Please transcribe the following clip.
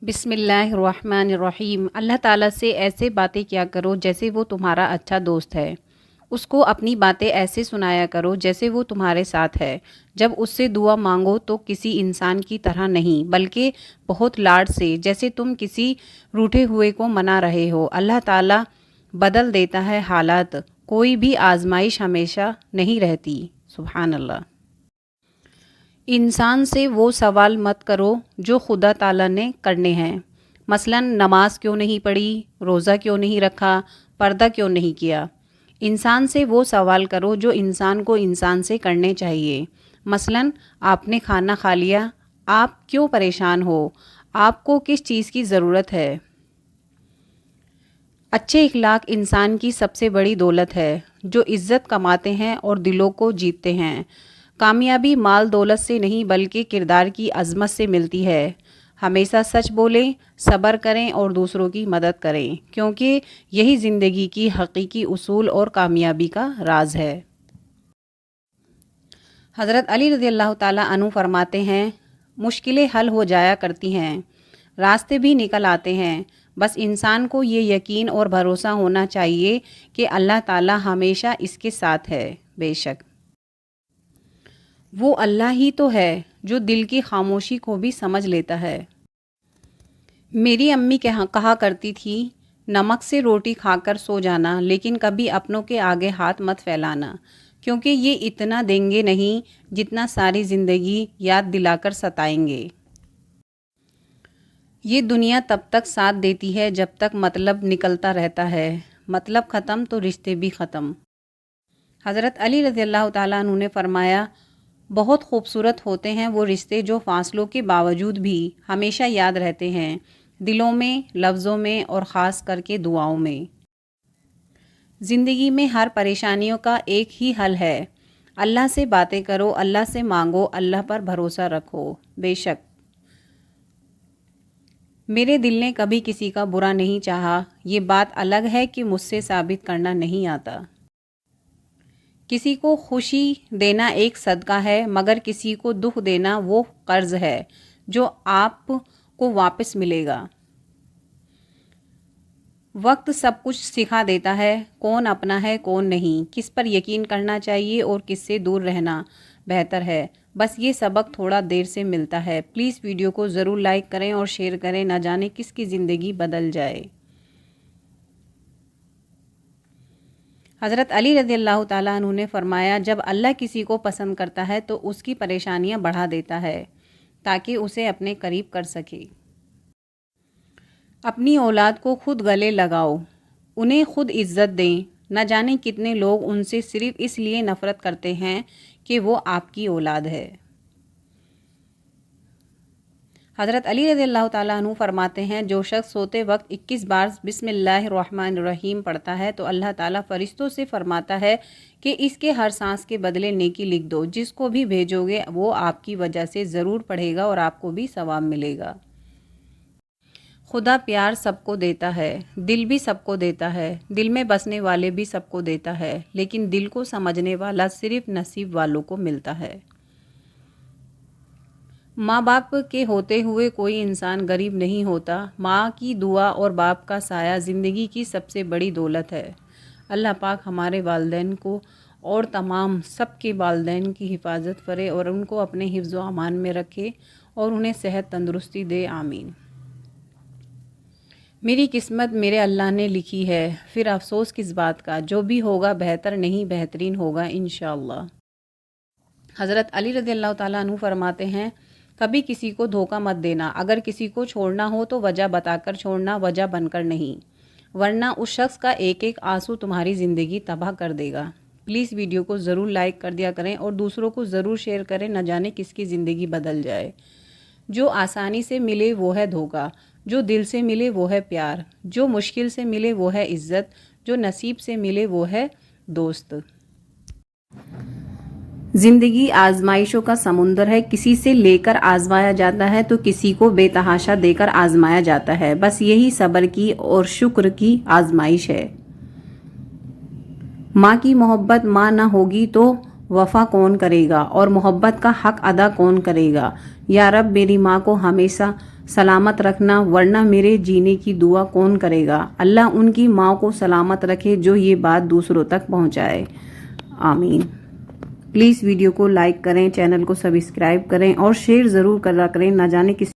بسم اللہ الرحمن الرحیم۔ اللہ تعالیٰ سے ایسے باتیں کیا کرو جیسے وہ تمہارا اچھا دوست ہے۔ اس کو اپنی باتیں ایسے سنایا کرو جیسے وہ تمہارے ساتھ ہے۔ جب اس سے دعا مانگو تو کسی انسان کی طرح نہیں بلکہ بہت لاڈ سے، جیسے تم کسی روٹھے ہوئے کو منا رہے ہو۔ اللہ تعالیٰ بدل دیتا ہے حالات، کوئی بھی آزمائش ہمیشہ نہیں رہتی۔ سبحان اللہ۔ انسان سے وہ سوال مت کرو جو خدا تعالیٰ نے کرنے ہیں، مثلا نماز کیوں نہیں پڑھی، روزہ کیوں نہیں رکھا، پردہ کیوں نہیں کیا۔ انسان سے وہ سوال کرو جو انسان کو انسان سے کرنے چاہیے، مثلا آپ نے کھانا کھا لیا، آپ کیوں پریشان ہو، آپ کو کس چیز کی ضرورت ہے۔ اچھے اخلاق انسان کی سب سے بڑی دولت ہے، جو عزت کماتے ہیں اور دلوں کو جیتتے ہیں۔ کامیابی مال دولت سے نہیں بلکہ کردار کی عظمت سے ملتی ہے۔ ہمیشہ سچ بولیں، صبر کریں اور دوسروں کی مدد کریں، کیونکہ یہی زندگی کی حقیقی اصول اور کامیابی کا راز ہے۔ حضرت علی رضی اللہ تعالیٰ عنہ فرماتے ہیں، مشکلیں حل ہو جایا کرتی ہیں، راستے بھی نکل آتے ہیں، بس انسان کو یہ یقین اور بھروسہ ہونا چاہیے کہ اللہ تعالیٰ ہمیشہ اس کے ساتھ ہے۔ بے شک وہ اللہ ہی تو ہے جو دل کی خاموشی کو بھی سمجھ لیتا ہے۔ میری امی کہا کرتی تھی، نمک سے روٹی کھا کر سو جانا لیکن کبھی اپنوں کے آگے ہاتھ مت پھیلانا، کیونکہ یہ اتنا دیں گے نہیں جتنا ساری زندگی یاد دلا کر ستائیں گے۔ یہ دنیا تب تک ساتھ دیتی ہے جب تک مطلب نکلتا رہتا ہے، مطلب ختم تو رشتے بھی ختم۔ حضرت علی رضی اللہ تعالیٰ عنہ نے فرمایا، بہت خوبصورت ہوتے ہیں وہ رشتے جو فاصلوں کے باوجود بھی ہمیشہ یاد رہتے ہیں، دلوں میں، لفظوں میں اور خاص کر کے دعاؤں میں۔ زندگی میں ہر پریشانیوں کا ایک ہی حل ہے، اللہ سے باتیں کرو، اللہ سے مانگو، اللہ پر بھروسہ رکھو۔ بے شک میرے دل نے کبھی کسی کا برا نہیں چاہا، یہ بات الگ ہے کہ مجھ سے ثابت کرنا نہیں آتا۔ کسی کو خوشی دینا ایک صدقہ ہے، مگر کسی کو دکھ دینا وہ قرض ہے جو آپ کو واپس ملے گا۔ وقت سب کچھ سکھا دیتا ہے، کون اپنا ہے کون نہیں، کس پر یقین کرنا چاہیے اور کس سے دور رہنا بہتر ہے، بس یہ سبق تھوڑا دیر سے ملتا ہے۔ پلیز ویڈیو کو ضرور لائک کریں اور شیئر کریں، نہ جانے کس کی زندگی بدل جائے۔ حضرت علی رضی اللہ تعالیٰ عنہ نے فرمایا، جب اللہ کسی کو پسند کرتا ہے تو اس کی پریشانیاں بڑھا دیتا ہے تاکہ اسے اپنے قریب کر سکے۔ اپنی اولاد کو خود گلے لگاؤ، انہیں خود عزت دیں، نہ جانے کتنے لوگ ان سے صرف اس لیے نفرت کرتے ہیں کہ وہ آپ کی اولاد ہے۔ حضرت علی رضی اللہ تعالیٰ عنہ فرماتے ہیں، جو شخص سوتے وقت 21 بار بسم اللہ الرحمن الرحیم پڑھتا ہے تو اللہ تعالیٰ فرشتوں سے فرماتا ہے کہ اس کے ہر سانس کے بدلے نیکی لکھ دو، جس کو بھی بھیجو گے وہ آپ کی وجہ سے ضرور پڑھے گا اور آپ کو بھی ثواب ملے گا۔ خدا پیار سب کو دیتا ہے، دل بھی سب کو دیتا ہے، دل میں بسنے والے بھی سب کو دیتا ہے، لیکن دل کو سمجھنے والا صرف نصیب والوں کو ملتا ہے۔ ماں باپ کے ہوتے ہوئے کوئی انسان غریب نہیں ہوتا، ماں کی دعا اور باپ کا سایہ زندگی کی سب سے بڑی دولت ہے۔ اللہ پاک ہمارے والدین کو اور تمام سب کے والدین کی حفاظت کرے اور ان کو اپنے حفظ و امان میں رکھے اور انہیں صحت تندرستی دے، آمین۔ میری قسمت میرے اللہ نے لکھی ہے، پھر افسوس کس بات کا، جو بھی ہوگا بہتر نہیں بہترین ہوگا انشاءاللہ۔ حضرت علی رضی اللہ تعالیٰ عنہ فرماتے ہیں، کبھی کسی کو دھوکہ مت دینا، اگر کسی کو چھوڑنا ہو تو وجہ بتا کر چھوڑنا، وجہ بن کر نہیں، ورنہ اس شخص کا ایک ایک آنسو تمہاری زندگی تباہ کر دے گا۔ پلیز ویڈیو کو ضرور لائک کر دیا کریں اور دوسروں کو ضرور شیئر کریں، نہ جانے کس کی زندگی بدل جائے۔ جو آسانی سے ملے وہ ہے دھوکہ، جو دل سے ملے وہ ہے پیار، جو مشکل سے ملے وہ ہے عزت، جو نصیب سے ملے وہ ہے دوست۔ زندگی آزمائشوں کا سمندر ہے، کسی سے لے کر آزمایا جاتا ہے تو کسی کو بے تحاشا دے کر آزمایا جاتا ہے، بس یہی صبر کی اور شکر کی آزمائش ہے۔ ماں کی محبت ماں نہ ہوگی تو وفا کون کرے گا اور محبت کا حق ادا کون کرے گا۔ یا رب میری ماں کو ہمیشہ سلامت رکھنا، ورنہ میرے جینے کی دعا کون کرے گا؟ اللہ ان کی ماں کو سلامت رکھے جو یہ بات دوسروں تک پہنچائے، آمین۔ پلیز ویڈیو کو لائک کریں، چینل کو سبسکرائب کریں اور شیئر ضرور کرا کریں، نہ جانے کس